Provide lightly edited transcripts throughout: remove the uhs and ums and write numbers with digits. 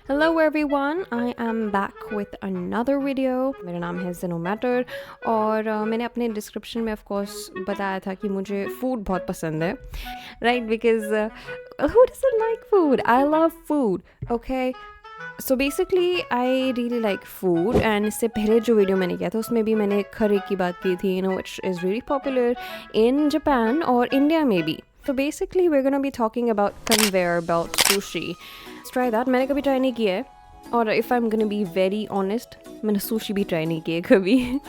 Hello everyone, I am back with another video. मेरा नाम है जिनो मैटर और मैंने अपने डिस्क्रिप्शन में ऑफ कोर्स बताया था कि मुझे फूड बहुत पसंद है right because who doesn't like food? I love food, okay? So basically I really like food and इससे पहले जो वीडियो मैंने किया था उसमें भी मैंने curry की बात की थी, which is really popular in Japan और India में भी. So basically we're gonna be talking about conveyor belt sushi. Let's try that. मैंने कभी ट्राई नहीं किया है और if I'm gonna be very honest मैंने sushi भी ट्राई नहीं किया है कभी.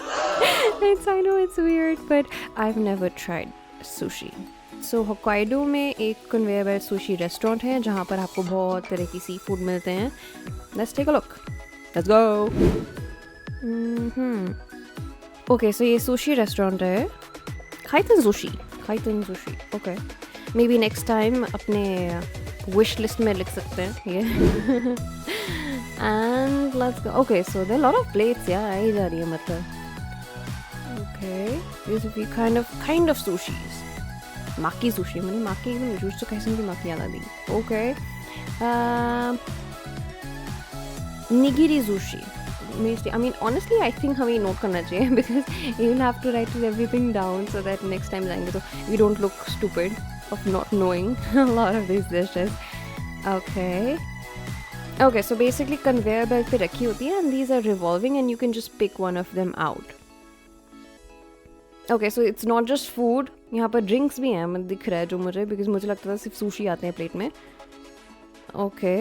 I know it's weird but I've never tried sushi. So Hokkaido में एक कन्वेयर बेल्ट सुशी रेस्टोरेंट है जहाँ पर आपको बहुत तरह की सी फूड मिलते हैं. Let's take a look. Let's go. Okay so ये सुशी रेस्टोरेंट है. खाइतन sushi. Okay maybe next time अपने विश लिस्ट में लिख सकते हैं ये. And let's go. Okay so there lot of plates यार आई जा रही है मतलब. Okay this will be kind of sushis. Maki sushi मैंने माकी जूस तो कैसे की माकी याद आ दी. Okay nigiri sushi. I mean honestly I think हमें नोट करना चाहिए because you will have to write everything down so that next time जाएंगे तो we don't look stupid of not knowing a lot of these dishes. Okay so basically conveyor belt पे रखी होती है and these are revolving and you can just pick one of them out. Okay so it's not just food. यहाँ पर drinks भी हैं मतलब दिख रहा है जो मुझे बिकॉज मुझे लगता था सिर्फ सुशी आते हैं प्लेट में. ओके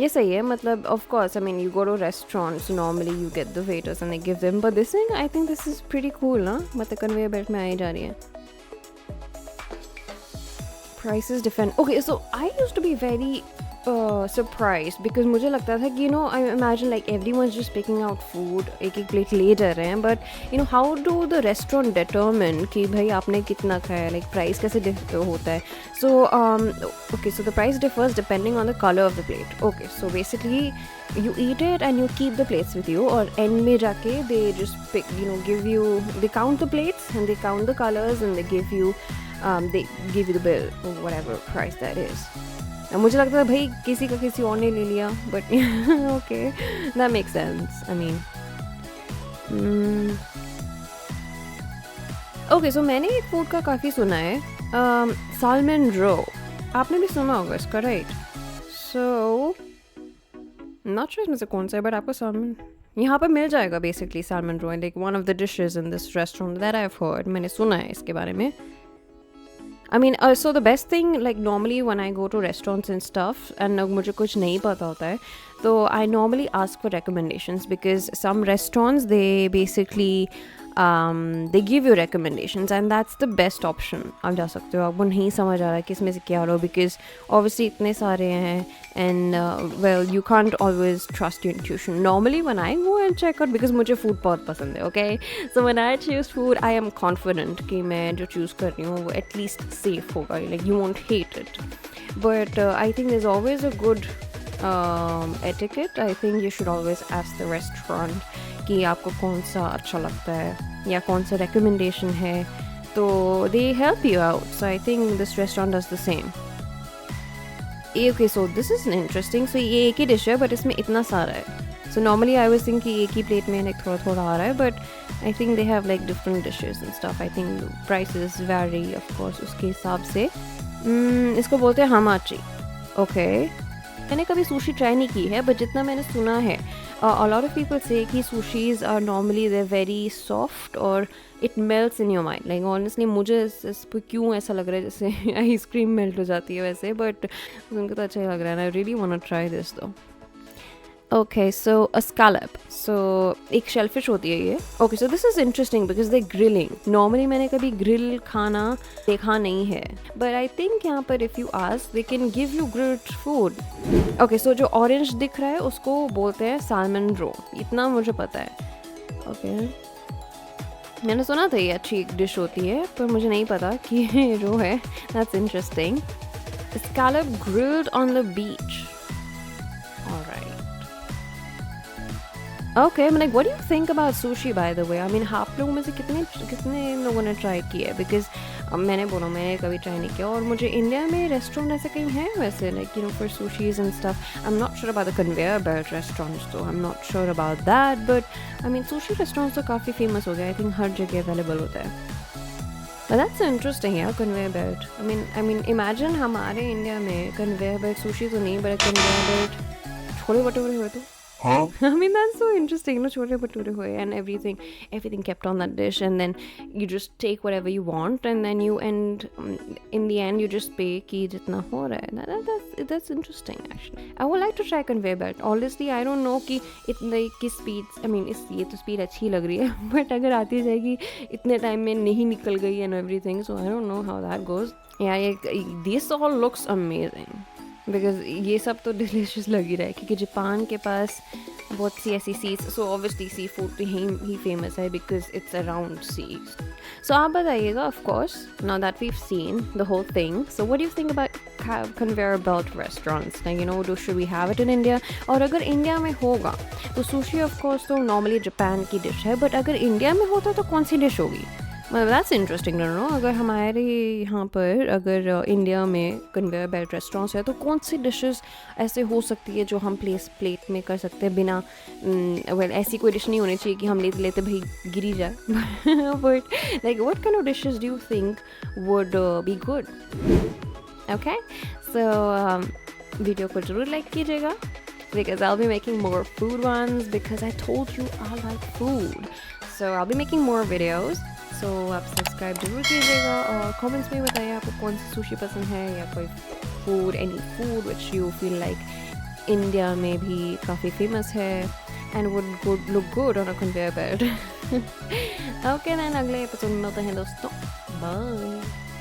ये सही है मतलब of course I mean you go to restaurants normally you get the waiters and they give them but this thing I think this is pretty cool ना. मतलब कन्वेयर बेल्ट में आई जा रही है. Prices different. Okay so I used to be very surprised because मुझे लगता था कि I imagine like everyone's just picking out food एक प्लेट ले जा रहे हैं but how do the restaurant determine कि भाई आपने कितना खाया like price कैसे होता है. So the price differs depending on the color of the plate. Okay so basically you eat it and you keep the plates with you और end में जाके they just pick give you they count the plates and they count the colors and they give you the bill or whatever price that is. मुझे लगता था भाई किसी का किसी और ने ले लिया but okay that makes sense. I mean okay so मैंने एक फूड का काफ़ी सुना है सालमन रो. आपने भी सुना होगा इसका राइट. सो नॉट श्योर इसमें से कौन सा है बट आपको सालमन यहाँ पर मिल जाएगा basically. Salmon roe like one of the dishes in this restaurant that I have heard. मैंने सुना है इसके बारे में. I mean, so the best thing, like normally when I go to restaurants and stuff, and मुझे कुछ नहीं पता होता है, so I normally ask for recommendations because some restaurants they basically they give you recommendations and that's the best option. आप जा सकते हो. आपको नहीं समझ आ रहा है कि इसमें से क्या लो because obviously इतने सारे हैं and well you can't always trust your intuition. Normally when I go and check out because मुझे food बहुत पसंद है. Okay so when I choose food I am confident कि मैं जो choose कर रही हूँ वो at least safe होगा. Like you won't hate it but I think there's always a good etiquette. I think you should always ask the restaurant कि आपको कौन सा अच्छा लगता है या कौन सा recommendation है तो they help you out. So I think this restaurant does the same. Okay so this is interesting. So ये एक ही डिश है बट इसमें इतना सारा है. So normally I was thinking एक ही प्लेट में like थोड़ा थोड़ा आ रहा है but I think they have like different dishes and stuff. I think prices vary of course उसके हिसाब से. इसको बोलते हैं हमाची. Okay मैंने कभी सुशी ट्राई नहीं की है बट जितना मैंने सुना है a lot of people say कि sushis are normally they're very soft और it melts in your mind. Like honestly मुझे इस पर क्यों ऐसा लग रहा है जैसे आइसक्रीम मेल्ट हो जाती है वैसे but उनको तो अच्छा ही लग रहा है. I really want to try this though. Okay so a scallop. So एक shellfish होती है ये. Okay so this is interesting because they're grilling. Normally मैंने कभी grill खाना देखा नहीं है but I think यहाँ पर if you ask they can give you grilled food. Okay so जो orange दिख रहा है उसको बोलते हैं salmon roe. इतना मुझे पता है. Okay मैंने सुना था ये अच्छी एक डिश होती है पर मुझे नहीं पता कि ये रो है. That's interesting. Scallop grilled on the beach. Alright. Okay, I'm like, what do you think about sushi by the way? I mean, आप लोगों में से कितने लोगों ने ट्राई किया है because अब मैंने बोला मैंने कभी ट्राई नहीं किया, और मुझे इंडिया में रेस्टोरेंट ऐसे कहीं है वैसे like you know for sushis and stuff. I am not sure about the conveyor belt restaurants, तो I am not sure about that, but I mean sushi restaurants तो काफ़ी फेमस हो गया. आई थिंक हर जगह अवेलेबल होता है. But that's interesting, yeah, conveyor belt. I mean, imagine हमारे India में conveyor belt sushi तो नहीं, but conveyor belt chole bhature हुए तो. Huh? I mean, that's so interesting. No, chole bhature हुए and everything kept on that dish, and then you just take whatever you want, and then you end in the end you just pay कि जितना हो रहा है. That's interesting actually. I would like to try conveyor belt. Honestly, I don't know कि इतने की speed. I mean, ये तो speed अच्छी लग रही है, but अगर आती जाएगी इतने टाइम में नहीं निकल गई and everything, so I don't know how that goes. Yeah, this all looks amazing. Because ये सब तो डिलीशियस लग ही रहा है, क्योंकि जापान के पास बहुत सी ऐसी seas, so obviously sea food तो ही फेमस है because it's around seas. So आप बताइएगा of course now that we've seen the whole thing, so what do you think about conveyor belt restaurants, like you know do should we have it in India? और अगर India में होगा तो sushi of course तो normally Japan की dish है, but अगर India में होता तो कौन सी डिश होगी? That's interesting to know. अगर हमारे यहाँ पर अगर इंडिया में कन्वेयर बेल्ट रेस्टोरेंट्स है तो कौन सी डिशेस ऐसे हो सकती है जो हम प्लेट में कर सकते हैं बिना ऐसी कोई डिश नहीं होनी चाहिए कि हम लेते लेते भाई गिरी जाए. But like what kind of dishes do you think would be good? Okay, so video को जरूर लाइक कीजिएगा because I'll be making more food ones because I told you I like food. So I'll be making more videos. So आप subscribe जरूर कीजिएगा और comments में बताइए आपको कौन सी सुशी पसंद है या कोई food, any food which you feel like India में भी काफ़ी फेमस है and would look good on a conveyor belt. Okay then, अगले एपिसोड में मिलते हैं दोस्तों. बाय.